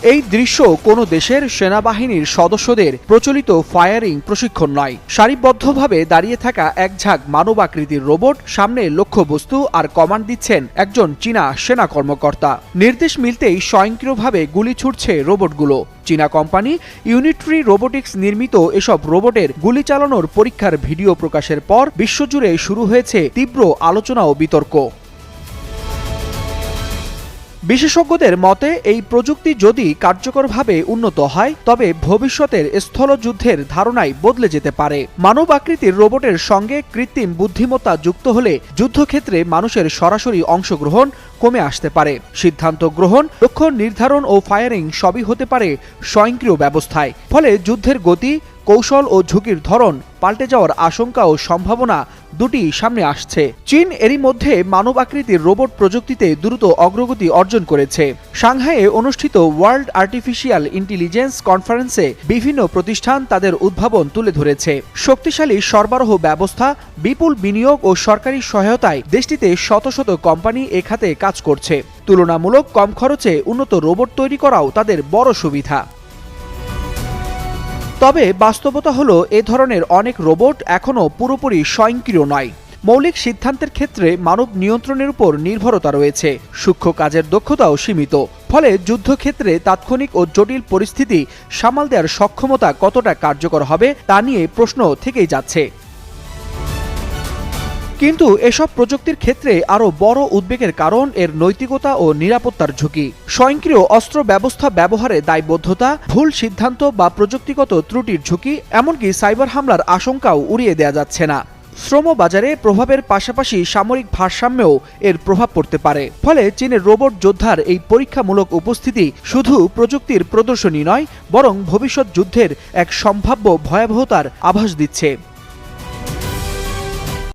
এই দৃশ্য কোনো দেশের সেনাবাহিনীর সদস্যদের প্রচলিত ফায়ারিং প্রশিক্ষণ নয়। সারিবদ্ধভাবে দাঁড়িয়ে থাকা এক ঝাঁক মানবাকৃতির রোবট, সামনে লক্ষ্যবস্তু আর কমান্ড দিচ্ছেন একজন চীনা সেনা কর্মকর্তা। নির্দেশ মিলতেই স্বয়ংক্রিয়ভাবে গুলি ছুটছে রোবটগুলো। চীনা কোম্পানি ইউনিট্রি রোবোটিক্স নির্মিত এসব রোবটের গুলি চালানোর পরীক্ষার ভিডিও প্রকাশের পর বিশ্বজুড়ে শুরু হয়েছে তীব্র আলোচনা ও বিতর্ক। বিশেষজ্ঞদের মতে, এই প্রযুক্তি যদি কার্যকরভাবে উন্নত হয় তবে ভবিষ্যতের স্থলযুদ্ধের ধারণাই বদলে যেতে পারে। মানব আকৃতির রোবটের সঙ্গে কৃত্রিম বুদ্ধিমত্তা যুক্ত হলে যুদ্ধক্ষেত্রে মানুষের সরাসরি অংশগ্রহণ কমে আসতে পারে। সিদ্ধান্ত গ্রহণ, লক্ষ্য নির্ধারণ ও ফায়ারিং সবই হতে পারে স্বয়ংক্রিয় ব্যবস্থায়। ফলে যুদ্ধের গতি, কৌশল ও ঝুঁকির ধরন পাল্টে যাওয়ার আশঙ্কা ও সম্ভাবনা দুটি সামনে আসছে। চীন এরই মধ্যে মানব আকৃতির রোবট প্রযুক্তিতে দ্রুত অগ্রগতি অর্জন করেছে। সাংহাইয়ে অনুষ্ঠিত ওয়ার্ল্ড আর্টিফিশিয়াল ইন্টেলিজেন্স কনফারেন্সে বিভিন্ন প্রতিষ্ঠান তাদের উদ্ভাবন তুলে ধরেছে। শক্তিশালী সরবরাহ ব্যবস্থা, বিপুল বিনিয়োগ ও সরকারি সহায়তায় দেশটিতে শত শত কোম্পানি এ খাতে কাজ করছে। তুলনামূলক কম খরচে উন্নত রোবট তৈরি করাও তাদের বড় সুবিধা। তবে বাস্তবতা হলো, এ ধরনের অনেক রোবট এখনও পুরোপুরি স্বয়ংক্রিয় নয়। মৌলিক সিদ্ধান্তের ক্ষেত্রে মানব নিয়ন্ত্রণের উপর নির্ভরতা রয়েছে। সূক্ষ্ম কাজের দক্ষতাও সীমিত। ফলে যুদ্ধক্ষেত্রে তাৎক্ষণিক ও জটিল পরিস্থিতি সামাল দেওয়ার সক্ষমতা কতটা কার্যকর হবে তা নিয়ে প্রশ্ন থেকেই যাচ্ছে। কিন্তু এসব প্রযুক্তির ক্ষেত্রে আরও বড় উদ্বেগের কারণ এর নৈতিকতা ও নিরাপত্তার ঝুঁকি। স্বয়ংক্রিয় অস্ত্র ব্যবস্থা ব্যবহারে দায়বদ্ধতা, ভুল সিদ্ধান্ত বা প্রযুক্তিগত ত্রুটির ঝুঁকি, এমনকি সাইবার হামলার আশঙ্কাও উড়িয়ে দেওয়া যাচ্ছে না। শ্রম বাজারে প্রভাবের পাশাপাশি সামরিক ভারসাম্যেও এর প্রভাব পড়তে পারে। ফলে চীনের রোবট যোদ্ধার এই পরীক্ষামূলক উপস্থিতি শুধু প্রযুক্তির প্রদর্শনী নয়, বরং ভবিষ্যৎ যুদ্ধের এক সম্ভাব্য ভয়াবহতার আভাস দিচ্ছে।